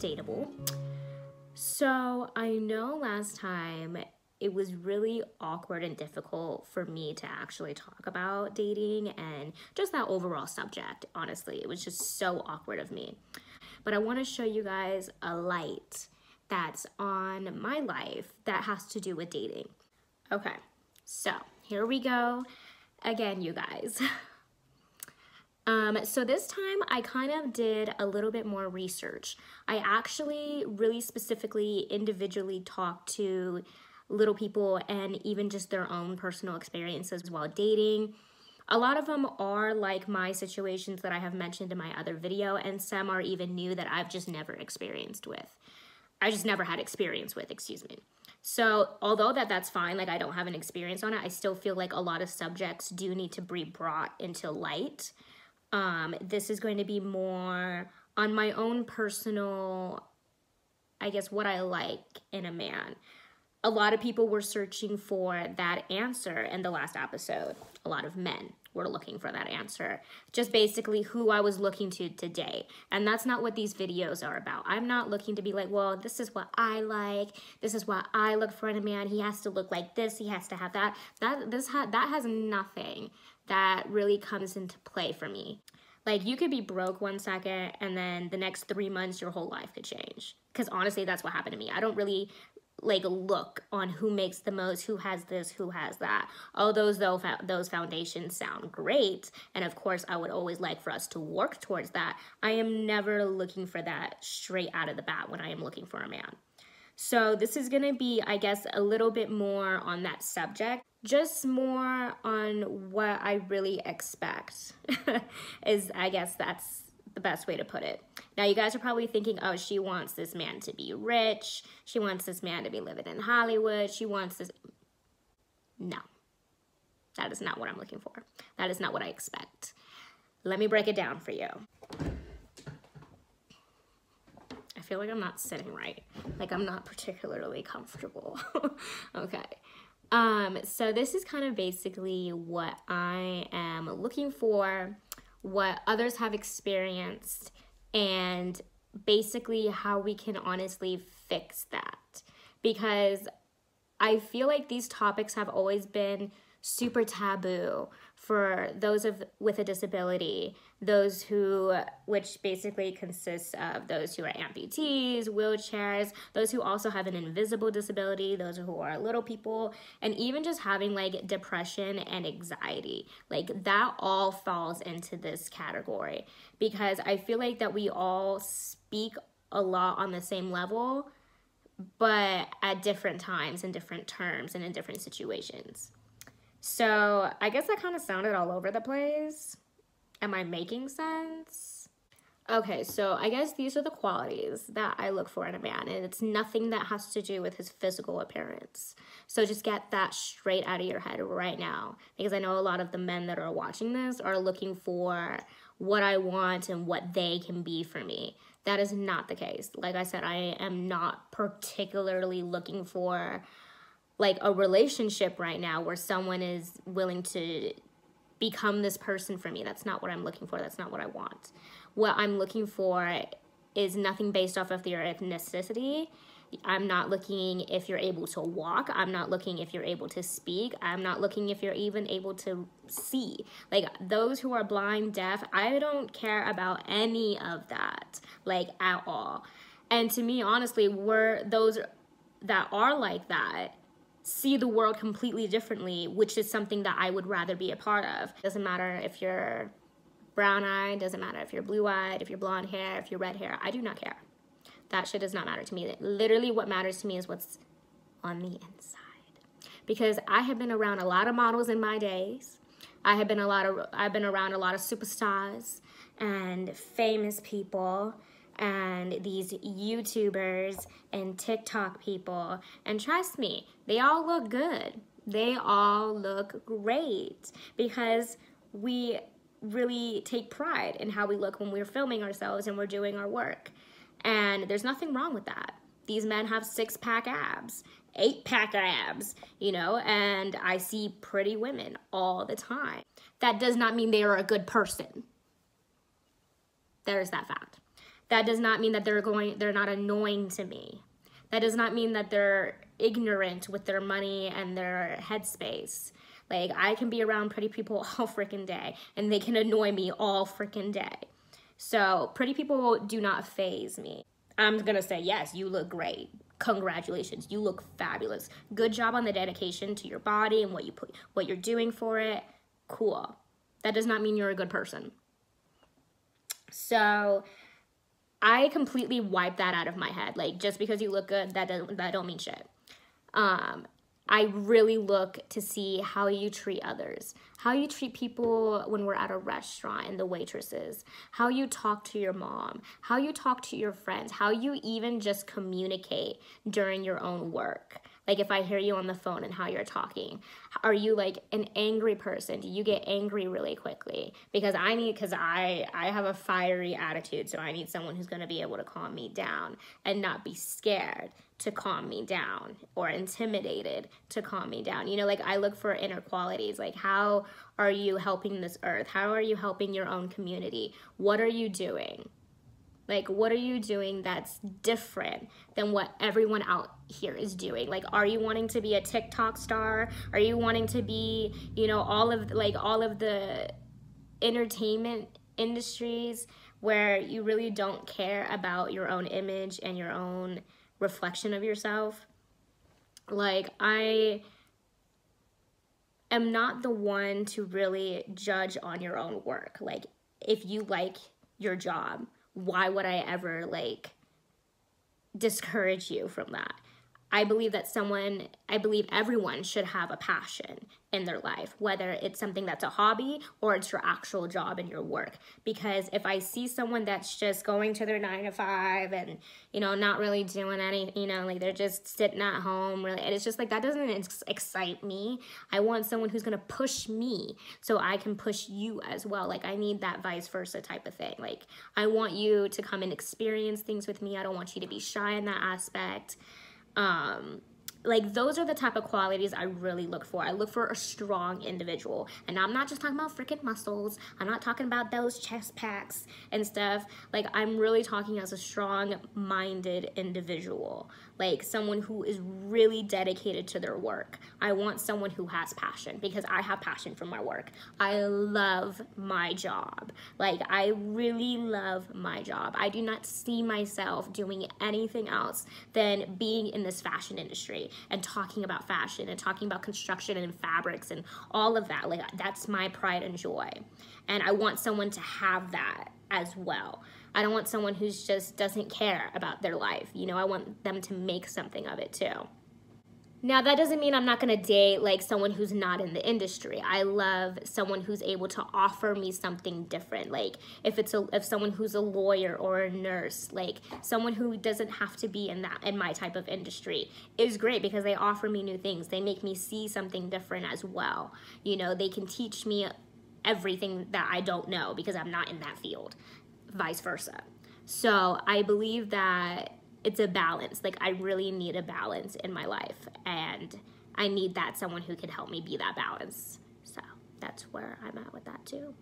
Dateable. So I know last time it was really awkward and difficult for me to actually talk about dating and just that overall subject. Honestly, it was just so awkward of me. But I want to show you guys a light that's on my life that has to do with dating. Okay, so here we go again, you guys. So this time I kind of did a little bit more research. I actually really specifically individually talked to little people and even just their own personal experiences while dating. A lot of them are like my situations that I have mentioned in my other video, and some are even new that I've just never experienced with. I just never had experience with, excuse me. So although that's fine, like I don't have an experience on it, I still feel like a lot of subjects do need to be brought into light. This is going to be more on my own personal, I guess, what I like in a man. A lot of people were searching for that answer in the last episode. A lot of men were looking for that answer. Just basically who I was looking to today. And that's not what these videos are about. I'm not looking to be like, well, this is what I like. This is what I look for in a man. He has to look like this. He has to have that. That has nothing that really comes into play for me. Like, you could be broke 1 second and then the next 3 months your whole life could change. Because honestly, that's what happened to me. I don't really like look on who makes the most, who has this, who has that. All those foundations sound great, and of course I would always like for us to work towards that. I am never looking for that straight out of the bat when I am looking for a man. So this is gonna be, I guess, a little bit more on that subject, just more on what I really expect is, I guess that's the best way to put it. Now you guys are probably thinking, oh, she wants this man to be rich. She wants this man to be living in Hollywood. She wants this. No, that is not what I'm looking for. That is not what I expect. Let me break it down for you. I feel like I'm not sitting right. Like I'm not particularly comfortable. Okay. So this is kind of basically what I am looking for, what others have experienced, and basically how we can honestly fix that. Because I feel like these topics have always been super taboo for those with a disability, those who, which basically consists of those who are amputees, wheelchairs, those who also have an invisible disability, those who are little people, and even just having like depression and anxiety. Like that all falls into this category, because I feel like that we all speak a lot on the same level, but at different times, in different terms, and in different situations. So I guess that kind of sounded all over the place. Am I making sense? Okay, so I guess these are the qualities that I look for in a man, and it's nothing that has to do with his physical appearance. So just get that straight out of your head right now, because I know a lot of the men that are watching this are looking for what I want and what they can be for me. That is not the case. Like I said, I am not particularly looking for like a relationship right now where someone is willing to become this person for me. That's not what I'm looking for. That's not what I want. What I'm looking for is nothing based off of your ethnicity. I'm not looking if you're able to walk. I'm not looking if you're able to speak. I'm not looking if you're even able to see. Like those who are blind, deaf, I don't care about any of that, like at all. And to me, honestly, those that are like that see the world completely differently, which is something that I would rather be a part of. Doesn't matter if you're brown-eyed, doesn't matter if you're blue-eyed, if you're blonde hair, if you're red hair, I do not care. That shit does not matter to me. Literally what matters to me is what's on the inside. Because I have been around a lot of models in my days. I've been around a lot of superstars and famous people and these YouTubers and TikTok people, and trust me, they all look good. They all look great because we really take pride in how we look when we're filming ourselves and we're doing our work. And there's nothing wrong with that. These men have 6-pack abs, 8-pack abs, you know, and I see pretty women all the time. That does not mean they are a good person. There's that fact. That does not mean that they're not annoying to me. That does not mean that they're ignorant with their money and their headspace. Like, I can be around pretty people all freaking day, and they can annoy me all freaking day. So pretty people do not faze me. I'm gonna say, yes, you look great. Congratulations, you look fabulous. Good job on the dedication to your body and what you're doing for it. Cool. That does not mean you're a good person. So I completely wipe that out of my head. Like, just because you look good, that don't mean shit. I really look to see how you treat others, how you treat people when we're at a restaurant and the waitresses, how you talk to your mom, how you talk to your friends, how you even just communicate during your own work. Like, if I hear you on the phone and how you're talking, are you like an angry person? Do you get angry really quickly? Because I have a fiery attitude, so I need someone who's gonna be able to calm me down and not be scared to calm me down or intimidated to calm me down. You know, like, I look for inner qualities. Like, how are you helping this earth? How are you helping your own community? What are you doing? Like, what are you doing that's different than what everyone out here is doing? Like, are you wanting to be a TikTok star? Are you wanting to be, you know, all of the entertainment industries where you really don't care about your own image and your own reflection of yourself? Like, I am not the one to really judge on your own work. Like, if you like your job, why would I ever like discourage you from that? I believe everyone should have a passion in their life, whether it's something that's a hobby or it's your actual job and your work. Because if I see someone that's just going to their 9 to 5 and, you know, not really doing any, you know, like they're just sitting at home, really, and it's just like, that doesn't excite me. I want someone who's gonna push me so I can push you as well. Like, I need that vice versa type of thing. Like, I want you to come and experience things with me. I don't want you to be shy in that aspect. Like, those are the type of qualities I really look for. I look for a strong individual. And I'm not just talking about freaking muscles. I'm not talking about those chest packs and stuff. Like, I'm really talking as a strong-minded individual. Like, someone who is really dedicated to their work. I want someone who has passion, because I have passion for my work. I love my job. Like, I really love my job. I do not see myself doing anything else than being in this fashion industry and talking about fashion and talking about construction and fabrics and all of that. Like, that's my pride and joy. And I want someone to have that as well. I don't want someone who's just doesn't care about their life. You know, I want them to make something of it too. Now, that doesn't mean I'm not gonna date like someone who's not in the industry. I love someone who's able to offer me something different. Like, if someone who's a lawyer or a nurse, like someone who doesn't have to be in my type of industry is great, because they offer me new things. They make me see something different as well. You know, they can teach me everything that I don't know because I'm not in that field, vice versa. So I believe that it's a balance. Like, I really need a balance in my life, and I need someone who can help me be that balance. So that's where I'm at with that too.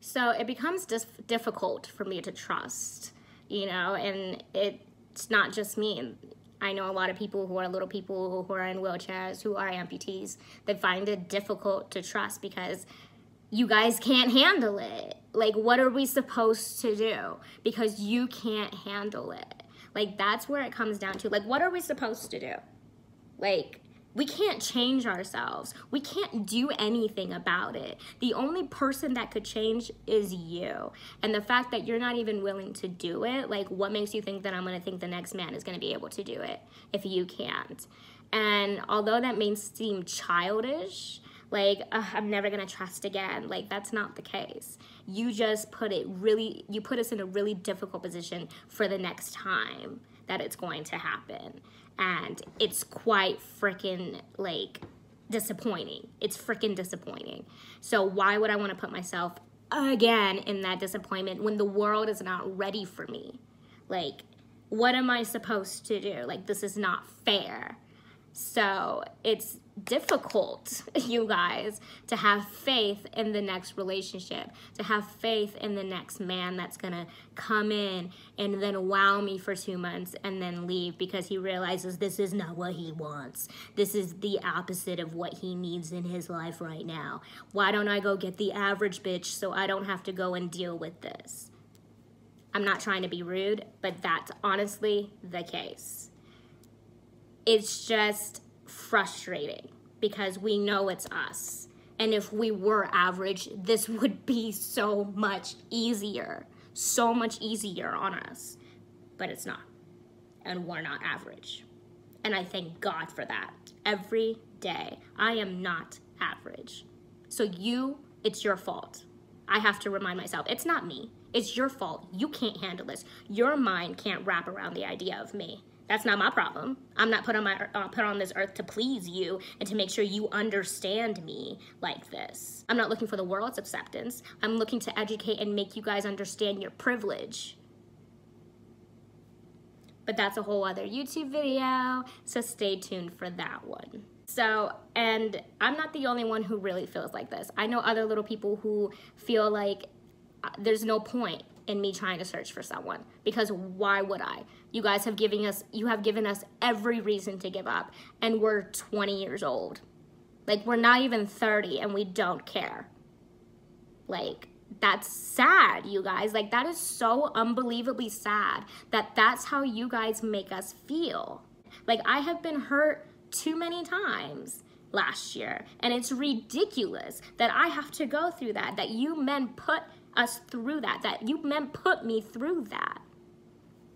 So it becomes difficult for me to trust, you know, and it's not just me. I know a lot of people who are little people who are in wheelchairs, who are amputees, that find it difficult to trust because you guys can't handle it. Like, what are we supposed to do? Because you can't handle it. Like, that's where it comes down to. Like, what are we supposed to do? Like, we can't change ourselves. We can't do anything about it. The only person that could change is you. And the fact that you're not even willing to do it, like, what makes you think that I'm gonna think the next man is gonna be able to do it if you can't? And although that may seem childish, like, I'm never gonna trust again. Like, that's not the case. You just put us in a really difficult position for the next time that it's going to happen. And it's quite freaking, like, disappointing. It's freaking disappointing. So why would I wanna put myself again in that disappointment when the world is not ready for me? Like, what am I supposed to do? Like, this is not fair. So it's difficult, you guys, to have faith in the next relationship, to have faith in the next man that's gonna come in and then wow me for 2 months and then leave because he realizes this is not what he wants. This is the opposite of what he needs in his life right now. Why don't I go get the average bitch so I don't have to go and deal with this? I'm not trying to be rude, but that's honestly the case. It's just frustrating because we know it's us. And if we were average, this would be so much easier on us. But it's not. And we're not average. And I thank God for that every day. I am not average. So it's your fault. I have to remind myself, it's not me. It's your fault. You can't handle this. Your mind can't wrap around the idea of me. That's not my problem. I'm not put on this earth to please you and to make sure you understand me like this. I'm not looking for the world's acceptance. I'm looking to educate and make you guys understand your privilege. But that's a whole other YouTube video, so stay tuned for that one. So, and I'm not the only one who really feels like this. I know other little people who feel like there's no point in me trying to search for someone, because why would I? You guys have given us every reason to give up, and we're 20 years old. Like, we're not even 30 and we don't care. Like, that's sad, you guys. Like, that is so unbelievably sad that that's how you guys make us feel. Like, I have been hurt too many times last year, and it's ridiculous that I have to go through that you men put us through that you men put me through that.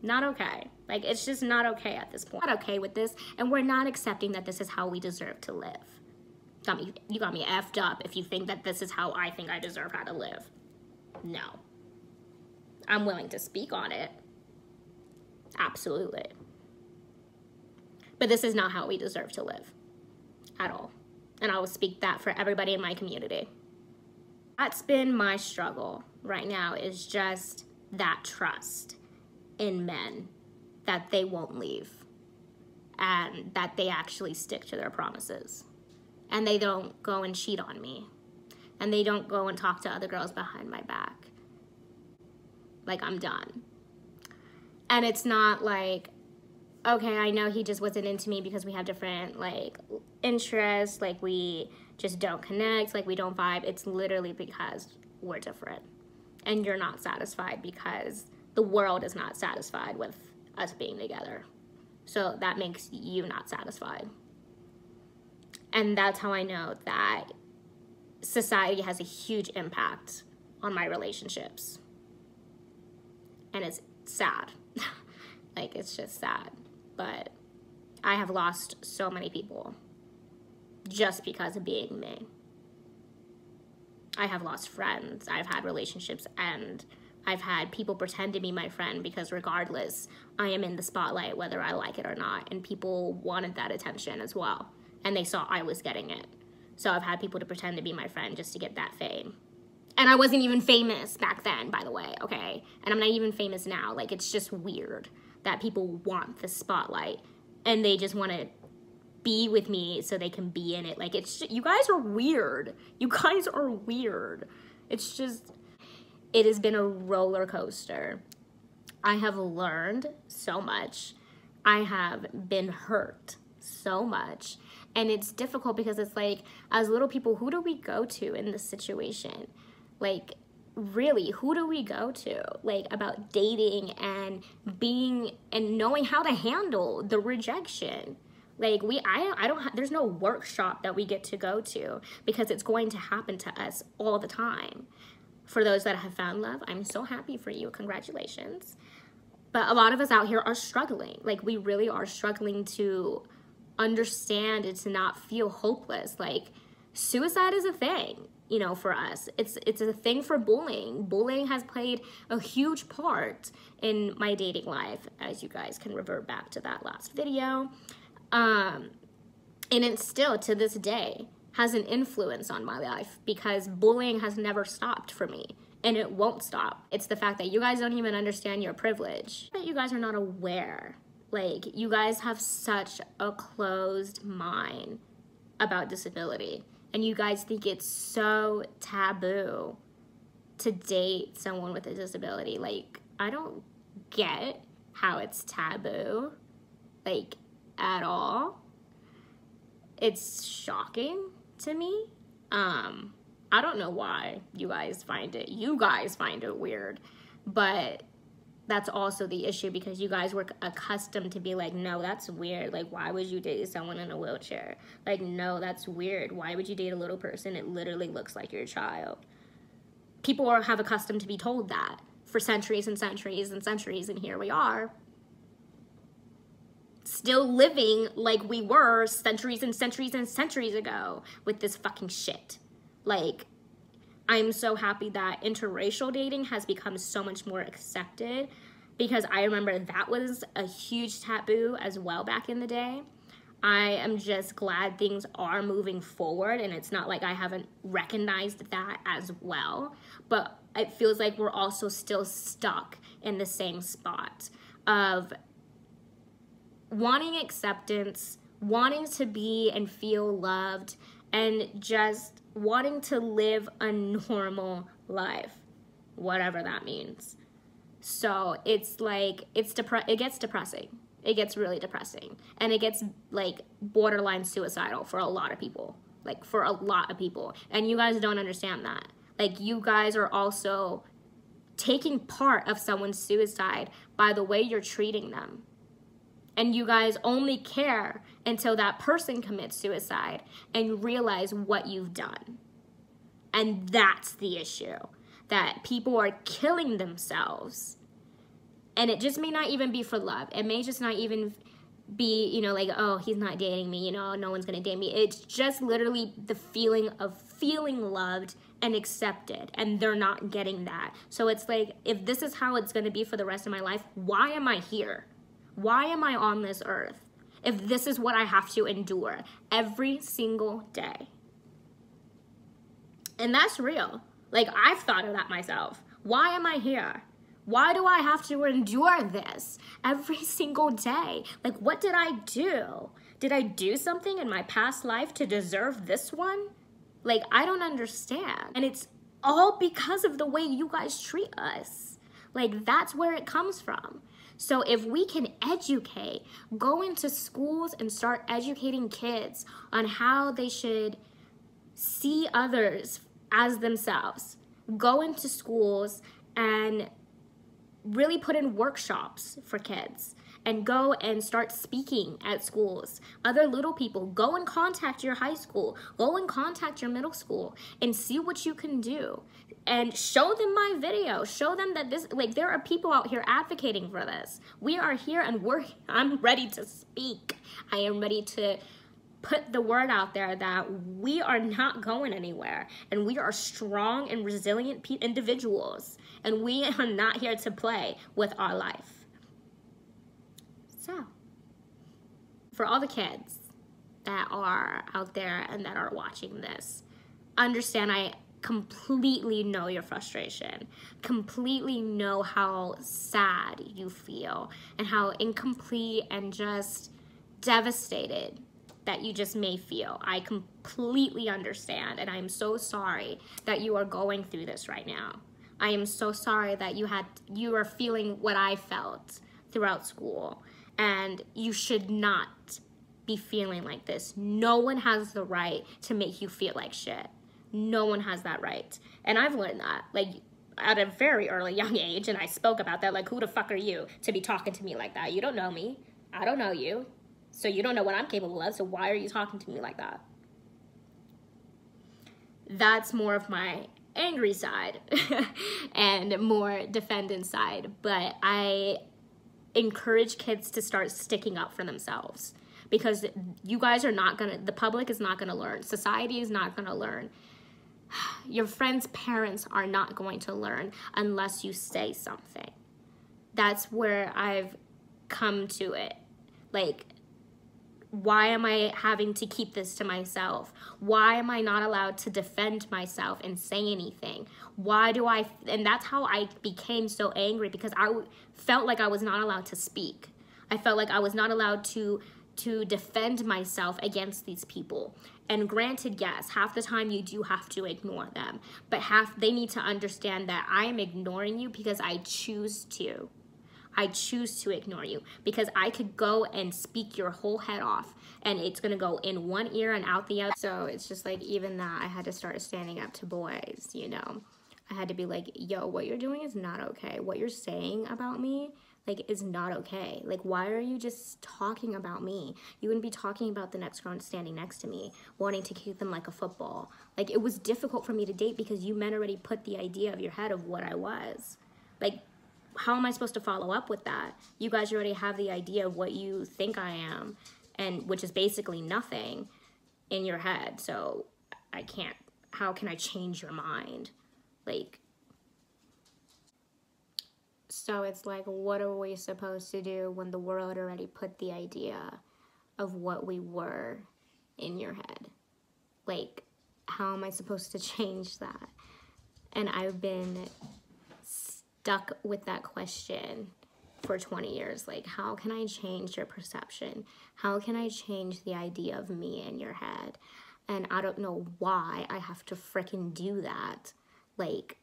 Not okay. Like, it's just not okay at this point. Not okay with this, and we're not accepting that this is how we deserve to live. You got me effed up if you think that this is how I think I deserve how to live. No. I'm willing to speak on it. Absolutely. But this is not how we deserve to live. At all. And I will speak that for everybody in my community. That's been my struggle right now, is just that trust in men that they won't leave and that they actually stick to their promises and they don't go and cheat on me and they don't go and talk to other girls behind my back. Like, I'm done. And it's not like, okay, I know he just wasn't into me because we have different, like, interests, like, we just don't connect, like, we don't vibe. It's literally because we're different. And you're not satisfied because the world is not satisfied with us being together. So that makes you not satisfied. And that's how I know that society has a huge impact on my relationships. And it's sad. Like, it's just sad. But I have lost so many people just because of being me. I have lost friends. I've had relationships and I've had people pretend to be my friend because regardless, I am in the spotlight whether I like it or not. And people wanted that attention as well. And they saw I was getting it. So I've had people to pretend to be my friend just to get that fame. And I wasn't even famous back then, by the way, okay? And I'm not even famous now. Like, it's just weird that people want the spotlight and they just want to be with me so they can be in it. Like, it's just, you guys are weird. You guys are weird. It's just, it has been a roller coaster. I have learned so much. I have been hurt so much. And it's difficult because it's like, as little people, who do we go to in this situation? Like, really, who do we go to? Like, about dating and being and knowing how to handle the rejection. Like, there's no workshop that we get to go to because it's going to happen to us all the time. For those that have found love, I'm so happy for you. Congratulations. But a lot of us out here are struggling. Like, we really are struggling to understand and to not feel hopeless. Like, suicide is a thing, you know, for us. It's a thing for bullying. Bullying has played a huge part in my dating life, as you guys can revert back to that last video. And it still, to this day, has an influence on my life because bullying has never stopped for me. And it won't stop. It's the fact that you guys don't even understand your privilege. That you guys are not aware Like, you guys have such a closed mind about disability, and you guys think it's so taboo to date someone with a disability. Like, I don't get how it's taboo, like, at all. It's shocking to me. I don't know why you guys find it weird, but that's also the issue, because you guys were accustomed to be like, no, that's weird. Like, why would you date someone in a wheelchair? Like, no, that's weird. Why would you date a little person? It literally looks like your child. People have accustomed to be told that for centuries and centuries and centuries, and here we are, still living like we were centuries and centuries and centuries ago with this fucking shit. Like, I'm so happy that interracial dating has become so much more accepted, because I remember that was a huge taboo as well back in the day. I am just glad things are moving forward, and it's not like I haven't recognized that as well, but it feels like we're also still stuck in the same spot of wanting acceptance, wanting to be and feel loved, and just wanting to live a normal life, whatever that means. So it's like, it gets depressing. It gets really depressing. And it gets like borderline suicidal for a lot of people. Like, for a lot of people. And you guys don't understand that. Like, you guys are also taking part of someone's suicide by the way you're treating them. And you guys only care until that person commits suicide and realize what you've done. And that's the issue. That people are killing themselves. And it just may not even be for love. It may just not even be, you know, like, oh, he's not dating me, you know, no one's gonna date me. It's just literally the feeling of feeling loved and accepted, and they're not getting that. So it's like, if this is how it's gonna be for the rest of my life, why am I here? Why am I on this earth if this is what I have to endure every single day? And that's real. Like, I've thought of that myself. Why am I here? Why do I have to endure this every single day? Like, what did I do? Did I do something in my past life to deserve this one? Like, I don't understand. And it's all because of the way you guys treat us. Like, that's where it comes from. So if we can educate, go into schools and start educating kids on how they should see others as themselves, go into schools and really put in workshops for kids, and go and start speaking at schools. Other little people, go and contact your high school, go and contact your middle school, and see what you can do. And show them my video, show them that this, like, there are people out here advocating for this. We are here, and I'm ready to speak. I am ready to put the word out there that we are not going anywhere, and we are strong and resilient individuals, and we are not here to play with our life. So, for all the kids that are out there and that are watching this, understand, I completely know your frustration, completely know how sad you feel, and how incomplete and just devastated that you just may feel. I completely understand, and I'm so sorry that you are going through this right now. I am so sorry that you are feeling what I felt throughout school, and you should not be feeling like this. No one has the right to make you feel like shit. No one has that right. And I've learned that, like, at a very early young age, and I spoke about that, like, who the fuck are you to be talking to me like that? You don't know me. I don't know you. So you don't know what I'm capable of, so why are you talking to me like that? That's more of my angry side and more defendant side, but I encourage kids to start sticking up for themselves, because you guys are not gonna, the public is not gonna learn, society is not gonna learn, your friends' parents are not going to learn unless you say something. That's where I've come to it. Like, why am I having to keep this to myself? Why am I not allowed to defend myself and say anything? Why do and that's how I became so angry, because I felt like I was not allowed to speak. I felt like I was not allowed to defend myself against these people. And granted, yes, half the time you do have to ignore them, but they need to understand that I am ignoring you because I choose to. I choose to ignore you because I could go and speak your whole head off and it's gonna go in one ear and out the other. So it's just like, even that, I had to start standing up to boys, you know. I had to be like, yo, what you're doing is not okay. What you're saying about me, like, is not okay. Like, why are you just talking about me? You wouldn't be talking about the next girl standing next to me, wanting to kick them like a football. Like, it was difficult for me to date because you men already put the idea of your head of what I was. Like, how am I supposed to follow up with that? You guys already have the idea of what you think I am, and which is basically nothing in your head. So I can't, how can I change your mind? Like, so it's like, what are we supposed to do when the world already put the idea of what we were in your head? Like, how am I supposed to change that? And I've been stuck with that question for 20 years. Like, how can I change your perception? How can I change the idea of me in your head? And I don't know why I have to frickin' do that. Like,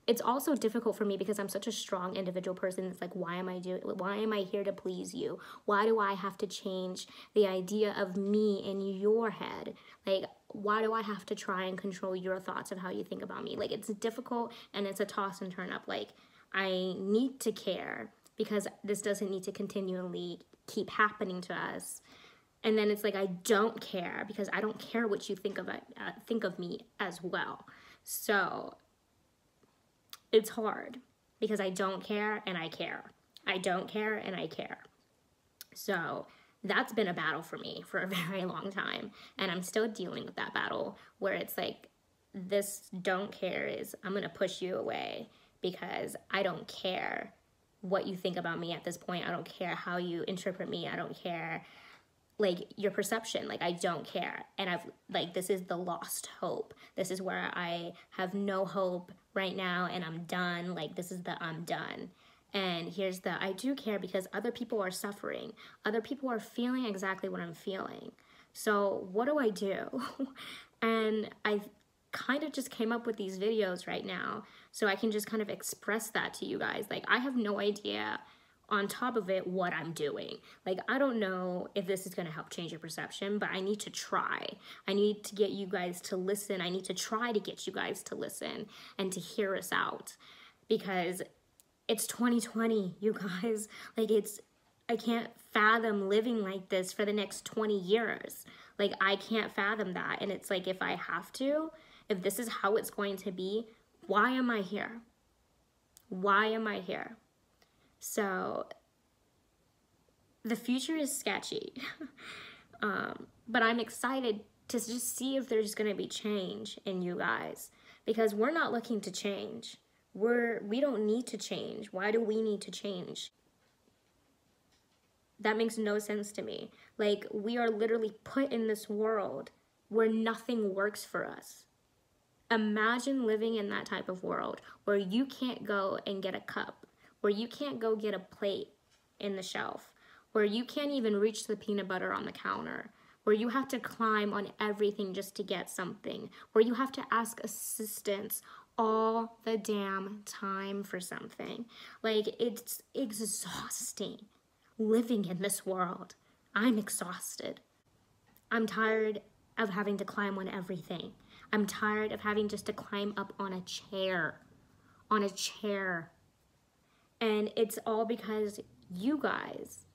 it's also difficult for me because I'm such a strong individual person. It's like, why am I here to please you? Why do I have to change the idea of me in your head? Like, why do I have to try and control your thoughts of how you think about me? Like, it's difficult and it's a toss and turn up. Like, I need to care because this doesn't need to continually keep happening to us. And then it's like, I don't care because I don't care what you think of me as well. So it's hard because I don't care and I care. I don't care and I care. So that's been a battle for me for a very long time. And I'm still dealing with that battle where it's like, this don't care is, I'm going to push you away because I don't care what you think about me at this point. I don't care how you interpret me. I don't care, like, your perception. Like, I don't care. And I've, like, this is the lost hope. This is where I have no hope right now and I'm done. Like, this is the I'm done. And here's the I do care because other people are suffering. Other people are feeling exactly what I'm feeling. So what do I do? And I kind of just came up with these videos right now so I can just kind of express that to you guys. Like, I have no idea on top of it what I'm doing. Like, I don't know if this is going to help change your perception, but I need to try. I need to get you guys to listen. I need to try to get you guys to listen and to hear us out because it's 2020, you guys. Like, I can't fathom living like this for the next 20 years. Like, I can't fathom that. And it's like, if I have to, if this is how it's going to be, why am I here? Why am I here? So the future is sketchy, but I'm excited to just see if there's going to be change in you guys because we're not looking to change. We don't need to change. Why do we need to change? That makes no sense to me. Like, we are literally put in this world where nothing works for us. Imagine living in that type of world where you can't go and get a cup, where you can't go get a plate in the shelf, where you can't even reach the peanut butter on the counter, where you have to climb on everything just to get something, where you have to ask assistance all the damn time for something. Like, it's exhausting living in this world. I'm exhausted. I'm tired of having to climb on everything. I'm tired of having just to climb up on a chair. And it's all because you guys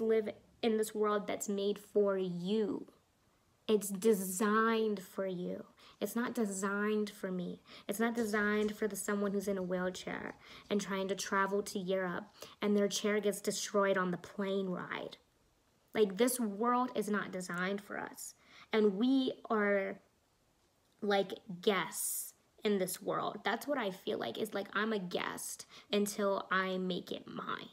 live in this world that's made for you. It's designed for you. It's not designed for me. It's not designed for someone who's in a wheelchair and trying to travel to Europe and their chair gets destroyed on the plane ride. Like, this world is not designed for us. And we are like guests in this world. That's what I feel like. It's like I'm a guest until I make it mine.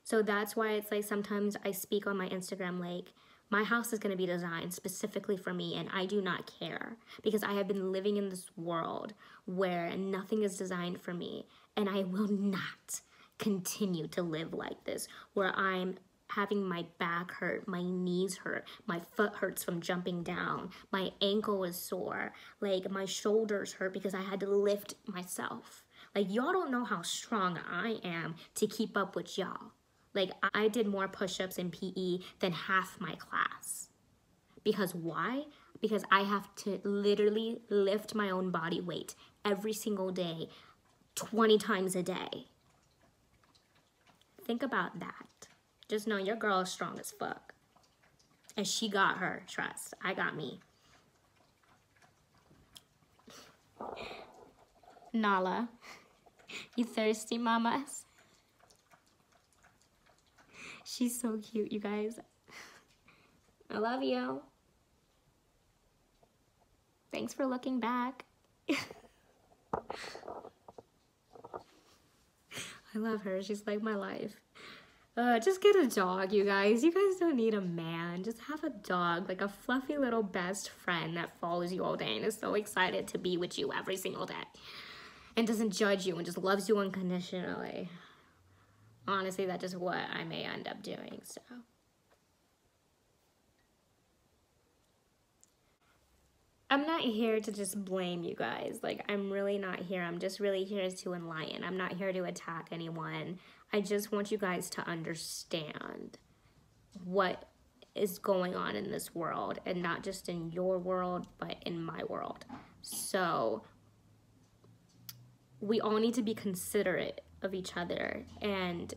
So that's why it's like sometimes I speak on my Instagram like, my house is going to be designed specifically for me and I do not care because I have been living in this world where nothing is designed for me and I will not continue to live like this, where I'm having my back hurt, my knees hurt, my foot hurts from jumping down, my ankle is sore, like my shoulders hurt because I had to lift myself. Like, y'all don't know how strong I am to keep up with y'all. Like, I did more push-ups in PE than half my class. Because why? Because I have to literally lift my own body weight every single day, 20 times a day. Think about that. Just know your girl is strong as fuck. And she got her, trust. I got me. Nala, you thirsty, mamas? She's so cute, you guys. I love you. Thanks for looking back. I love her. She's like my life. Just get a dog, you guys. You guys don't need a man. Just have a dog, like a fluffy little best friend that follows you all day and is so excited to be with you every single day and doesn't judge you and just loves you unconditionally. Honestly, that's just what I may end up doing, so. I'm not here to just blame you guys. Like, I'm really not here. I'm just really here to enlighten. I'm not here to attack anyone. I just want you guys to understand what is going on in this world, and not just in your world, but in my world. So we all need to be considerate of each other, and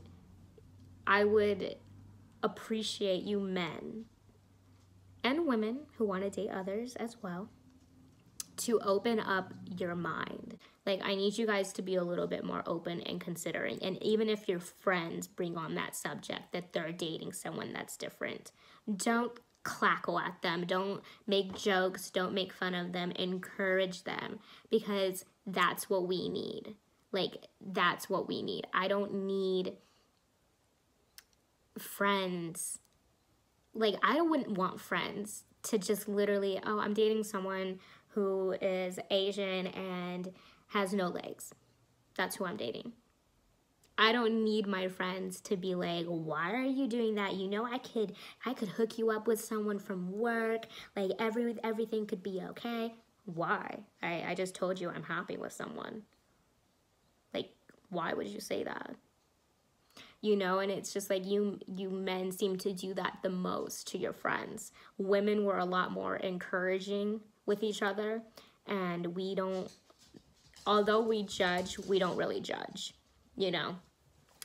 I would appreciate you men and women who want to date others as well to open up your mind. Like, I need you guys to be a little bit more open and considering. And even if your friends bring on that subject that they're dating someone that's different, don't clackle at them. Don't make jokes. Don't make fun of them. Encourage them, because that's what we need. Like, that's what we need. I don't need friends. Like, I wouldn't want friends to just literally, oh, I'm dating someone who is Asian and has no legs. That's who I'm dating. I don't need my friends to be like, why are you doing that? You know, I could hook you up with someone from work. Like, everything could be okay. Why? I just told you I'm happy with someone. Like, why would you say that? You know, and it's just like you men seem to do that the most to your friends. Women were a lot more encouraging with each other, and we don't, although we judge, we don't really judge, you know?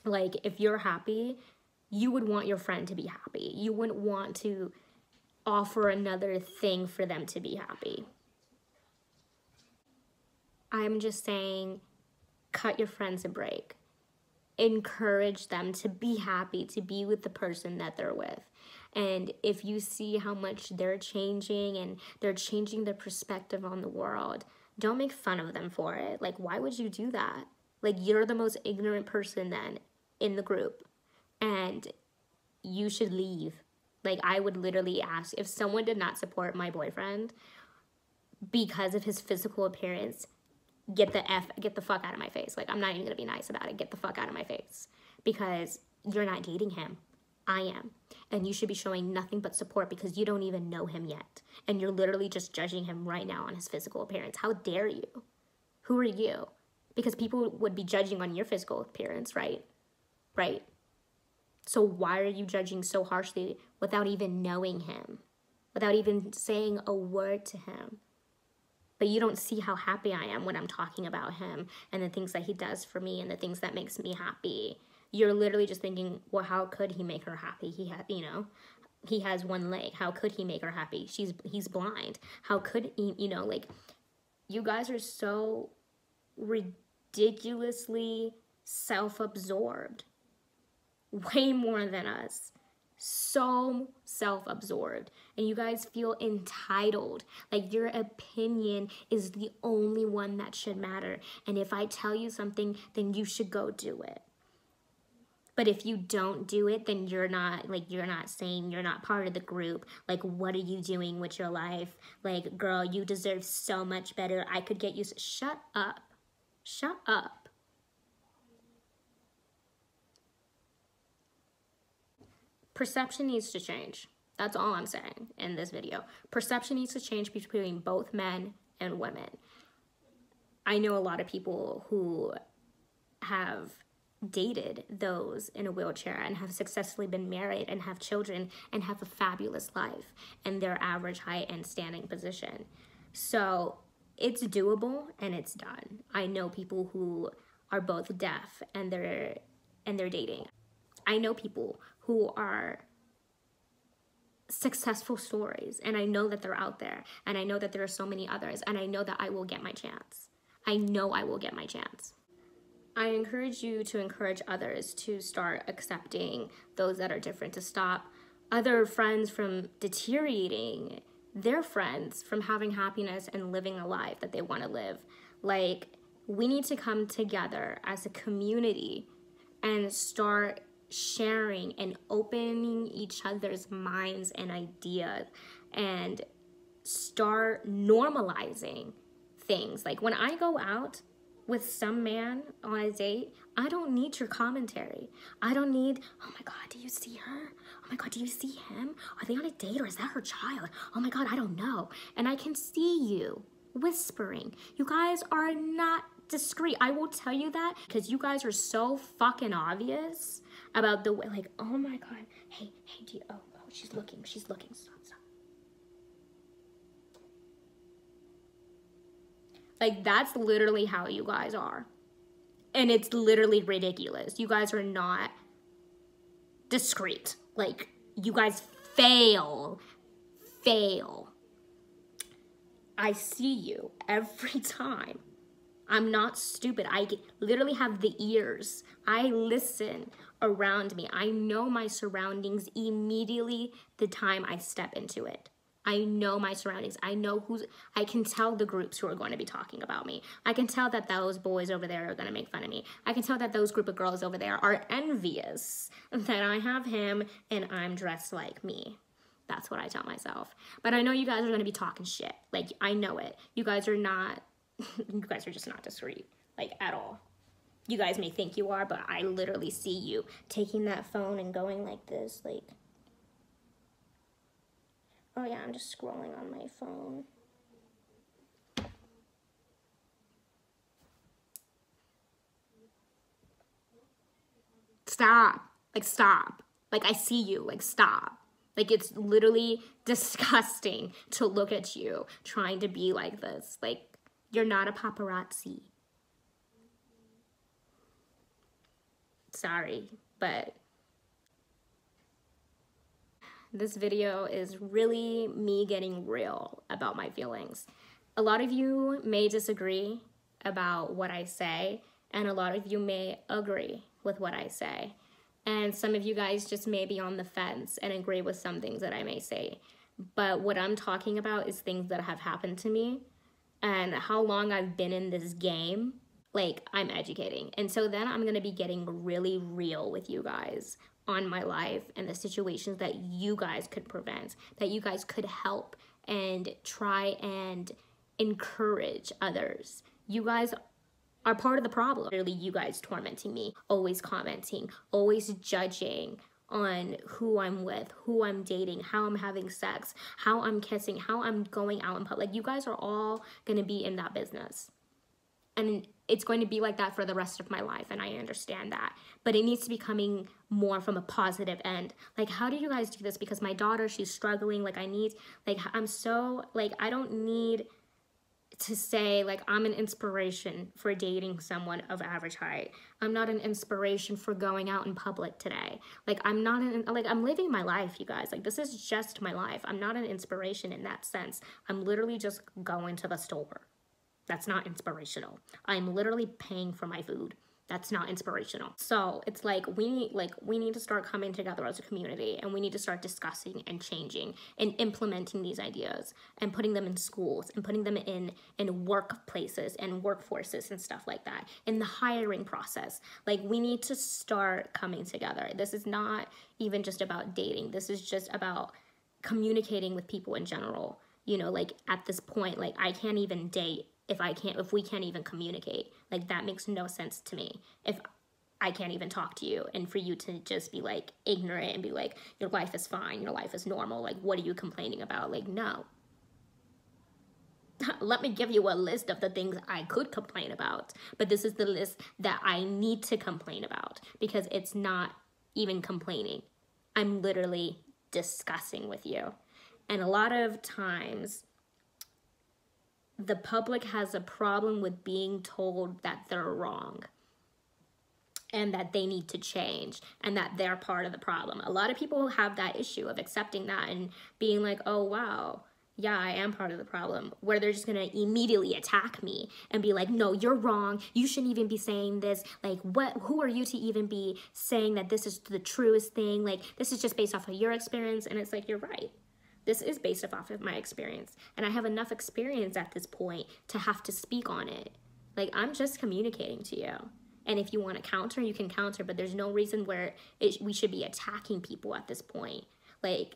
Like, if you're happy, you would want your friend to be happy. You wouldn't want to offer another thing for them to be happy. I'm just saying, cut your friends a break. Encourage them to be happy, to be with the person that they're with. And if you see how much they're changing and they're changing their perspective on the world, don't make fun of them for it. Like, why would you do that? Like, you're the most ignorant person then in the group, and you should leave. Like, I would literally ask, if someone did not support my boyfriend because of his physical appearance, get the fuck out of my face. Like, I'm not even gonna be nice about it. Get the fuck out of my face, because you're not dating him. I am. And you should be showing nothing but support, because you don't even know him yet. And you're literally just judging him right now on his physical appearance. How dare you? Who are you? Because people would be judging on your physical appearance, right? Right? So why are you judging so harshly without even knowing him? Without even saying a word to him? But you don't see how happy I am when I'm talking about him and the things that he does for me and the things that makes me happy. You're literally just thinking, well, how could he make her happy? He has one leg. How could he make her happy? He's blind. How could he, like, you guys are so ridiculously self-absorbed. Way more than us. So self-absorbed, and you guys feel entitled, like your opinion is the only one that should matter, and if I tell you something, then you should go do it. But if you don't do it, then you're not saying, you're not part of the group. Like, what are you doing with your life? Like, girl, you deserve so much better. I could get you. Shut up. Shut up. perception needs to change. That's all I'm saying in this video. Perception needs to change between both men and women. I know a lot of people who have dated those in a wheelchair and have successfully been married and have children and have a fabulous life and their average height and standing position. So it's doable and it's done. I know people who are both deaf and they're dating. I know people who are successful stories, and I know that they're out there, and I know that there are so many others, and I know that I will get my chance. I know I will get my chance. I encourage you to encourage others to start accepting those that are different, to stop other friends from deteriorating their friends from having happiness and living a life that they want to live. Like, we need to come together as a community and start sharing and opening each other's minds and ideas and start normalizing things. Like, when I go out with some man on a date, I don't need your commentary. I don't need, oh my God, do you see her? Oh my God, do you see him? Are they on a date or is that her child? Oh my God, I don't know. And I can see you whispering. You guys are not discreet. I will tell you that because you guys are so fucking obvious about the way, like, oh my God, hey, do you, oh, she's looking, stop. Like, that's literally how you guys are. And it's literally ridiculous. You guys are not discreet. Like, you guys fail. I see you every time. I'm not stupid. I literally have the ears. I listen around me. I know my surroundings immediately the time I step into it. I know my surroundings. I know I can tell the groups who are going to be talking about me. I can tell that those boys over there are going to make fun of me. I can tell that those group of girls over there are envious that I have him and I'm dressed like me. That's what I tell myself. But I know you guys are going to be talking shit. Like, I know it. You guys are just not discreet, like, at all. You guys may think you are, but I literally see you taking that phone and going like this, like, oh yeah, I'm just scrolling on my phone. Stop. Like, stop. Like, I see you. Like, stop. Like, it's literally disgusting to look at you trying to be like this. Like, you're not a paparazzi. Sorry, but this video is really me getting real about my feelings. A lot of you may disagree about what I say, and a lot of you may agree with what I say. And some of you guys just may be on the fence and agree with some things that I may say. But what I'm talking about is things that have happened to me and how long I've been in this game. Like, I'm educating. And so then I'm gonna be getting really real with you guys on my life and the situations that you guys could prevent, that you guys could help and try and encourage others. You guys are part of the problem. Literally, you guys tormenting me, always commenting, always judging on who I'm with, who I'm dating, how I'm having sex, how I'm kissing, how I'm going out in public. You guys are all gonna be in that business. And it's going to be like that for the rest of my life, and I understand that. But it needs to be coming more from a positive end. Like, how do you guys do this? Because my daughter, she's struggling. Like, I'm so, like, I don't need to say, like, I'm an inspiration for dating someone of average height. I'm not an inspiration for going out in public today. Like, I'm living my life, you guys. Like, this is just my life. I'm not an inspiration in that sense. I'm literally just going to the store. That's not inspirational. I'm literally paying for my food. That's not inspirational. So it's like we need to start coming together as a community, and we need to start discussing and changing and implementing these ideas and putting them in schools and putting them in workplaces and workforces and stuff like that, in the hiring process. Like, we need to start coming together. This is not even just about dating. This is just about communicating with people in general. You know, like, at this point, like, I can't even date if we can't even communicate. Like, that makes no sense to me. If I can't even talk to you, and for you to just be like ignorant and be like, your life is fine, your life is normal, like what are you complaining about? Like, no. Let me give you a list of the things I could complain about, but this is the list that I need to complain about, because it's not even complaining. I'm literally discussing with you. And a lot of times the public has a problem with being told that they're wrong and that they need to change and that they're part of the problem. A lot of people have that issue of accepting that and being like, oh, wow, yeah, I am part of the problem, where they're just gonna immediately attack me and be like, no, you're wrong. You shouldn't even be saying this. Like, who are you to even be saying that this is the truest thing? Like, this is just based off of your experience. And it's like, you're right. This is based off of my experience. And I have enough experience at this point to have to speak on it. Like, I'm just communicating to you. And if you want to counter, you can counter, but there's no reason where we should be attacking people at this point. Like,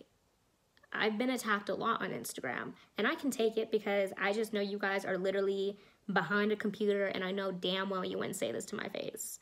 I've been attacked a lot on Instagram, and I can take it because I just know you guys are literally behind a computer, and I know damn well you wouldn't say this to my face.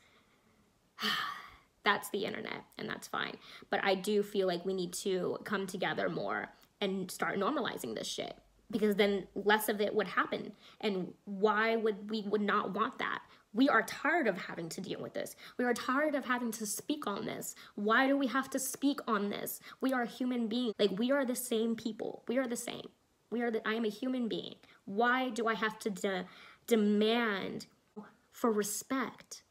That's the internet, and that's fine. But I do feel like we need to come together more and start normalizing this shit, because then less of it would happen. And why would we not want that? We are tired of having to deal with this. We are tired of having to speak on this. Why do we have to speak on this? We are human beings. Like, we are the same people. We are the same. I am a human being. Why do I have to demand for respect?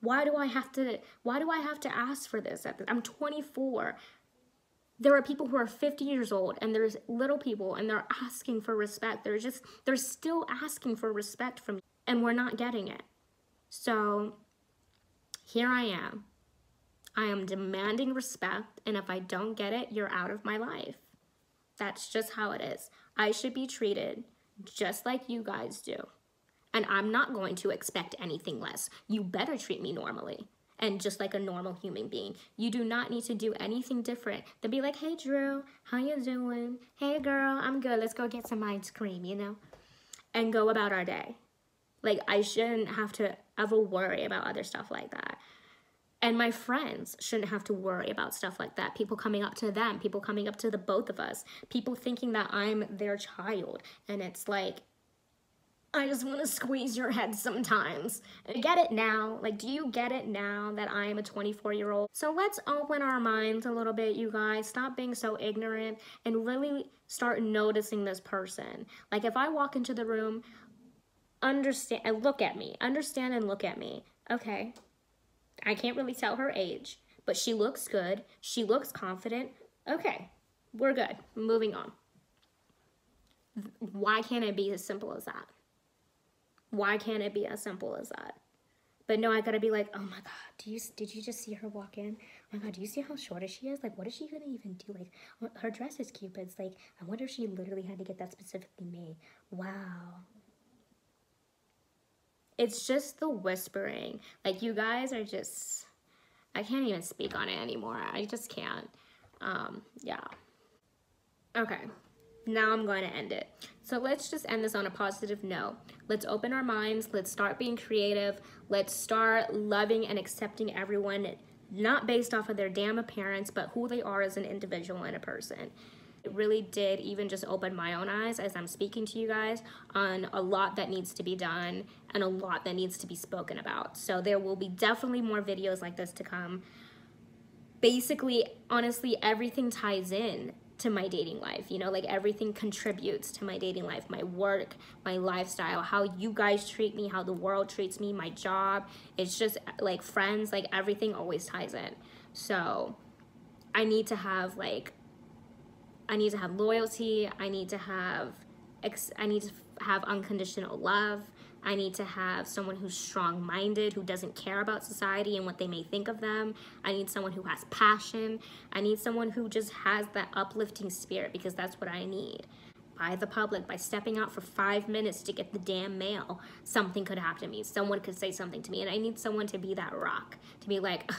Why do I have to ask for this? I'm 24. There are people who are 50 years old, and there's little people, and they're asking for respect. They're still asking for respect from you, and we're not getting it. So here I am. I am demanding respect, and if I don't get it, you're out of my life. That's just how it is. I should be treated just like you guys do, and I'm not going to expect anything less. You better treat me normally. And just like a normal human being. You do not need to do anything different than be like, hey, Drew, how you doing? Hey, girl, I'm good. Let's go get some ice cream, you know? And go about our day. Like, I shouldn't have to ever worry about other stuff like that. And my friends shouldn't have to worry about stuff like that. People coming up to them. People coming up to the both of us. People thinking that I'm their child. And it's like, I just want to squeeze your head sometimes. Get it now? Like, do you get it now that I am a 24-year-old? So let's open our minds a little bit, you guys. Stop being so ignorant and really start noticing this person. Like, if I walk into the room, understand and look at me. Understand and look at me. Okay. I can't really tell her age, but she looks good. She looks confident. Okay. We're good. Moving on. Why can't it be as simple as that? Why can't it be as simple as that? But no, I gotta be like, oh my God, did you just see her walk in? Oh my God, do you see how short she is? Like, what is she gonna even do? Like, her dress is cute, but it's like, I wonder if she literally had to get that specifically made. Wow. It's just the whispering. Like, you guys are just, I can't even speak on it anymore. I just can't. Yeah. Okay. Now I'm going to end it. So let's just end this on a positive note. Let's open our minds. Let's start being creative. Let's start loving and accepting everyone, not based off of their damn appearance, but who they are as an individual and a person. It really did even just open my own eyes as I'm speaking to you guys on a lot that needs to be done and a lot that needs to be spoken about. So there will be definitely more videos like this to come. Basically, honestly, everything ties in to my dating life, you know, like everything contributes to my dating life, my work, my lifestyle, how you guys treat me, how the world treats me, my job. It's just like friends, like everything always ties in. So I need to have loyalty. I need to have unconditional love. I need to have someone who's strong-minded, who doesn't care about society and what they may think of them. I need someone who has passion. I need someone who just has that uplifting spirit, because that's what I need. By the public, by stepping out for 5 minutes to get the damn mail, something could happen to me. Someone could say something to me, and I need someone to be that rock, to be like,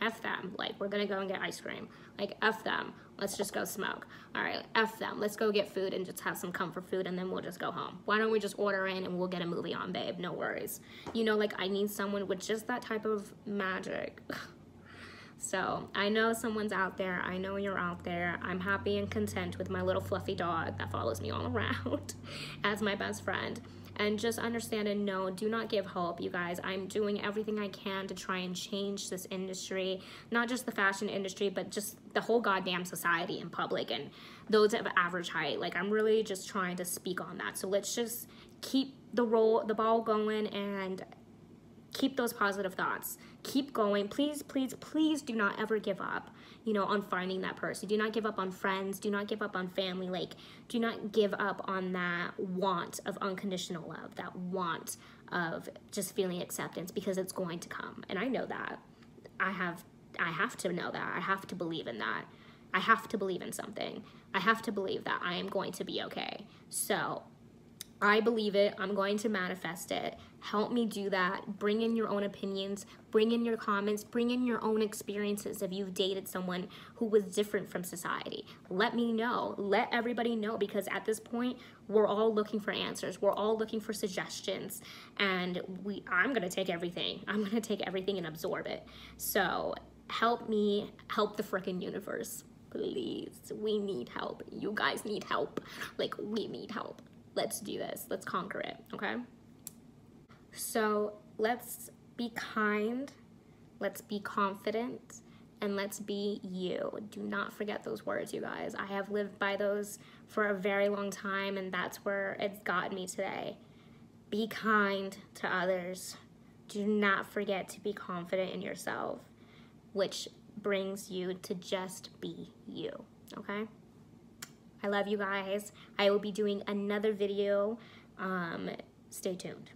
F them, like, we're gonna go and get ice cream. Like, F them. Let's just go smoke. All right, F them. Let's go get food and just have some comfort food, and then we'll just go home. Why don't we just order in and we'll get a movie on, babe? No worries. You know, like, I need someone with just that type of magic. So I know someone's out there. I know you're out there. I'm happy and content with my little fluffy dog that follows me all around as my best friend. And just understand and know, do not give hope, you guys. I'm doing everything I can to try and change this industry, not just the fashion industry, but just the whole goddamn society in public and those of average height. Like, I'm really just trying to speak on that. So let's just keep the ball going and keep those positive thoughts. Keep going. Please, please, please do not ever give up, you know, on finding that person. Do not give up on friends. Do not give up on family. Like, do not give up on that want of unconditional love, that want of just feeling acceptance, because it's going to come. And I know that. I have to know that. I have to believe in that. I have to believe in something. I have to believe that I am going to be okay. So I believe it. I'm going to manifest it. Help me do that. Bring in your own opinions. Bring in your comments. Bring in your own experiences if you've dated someone who was different from society. Let me know. Let everybody know, because at this point, we're all looking for answers. We're all looking for suggestions. And I'm going to take everything. I'm going to take everything and absorb it. So help me help the frickin' universe. Please. We need help. You guys need help. Like, we need help. Let's do this. Let's conquer it, okay? So let's be kind, let's be confident, and let's be you. Do not forget those words, you guys. I have lived by those for a very long time, and that's where it's gotten me today. Be kind to others. Do not forget to be confident in yourself, which brings you to just be you, okay? I love you guys. I will be doing another video. Stay tuned.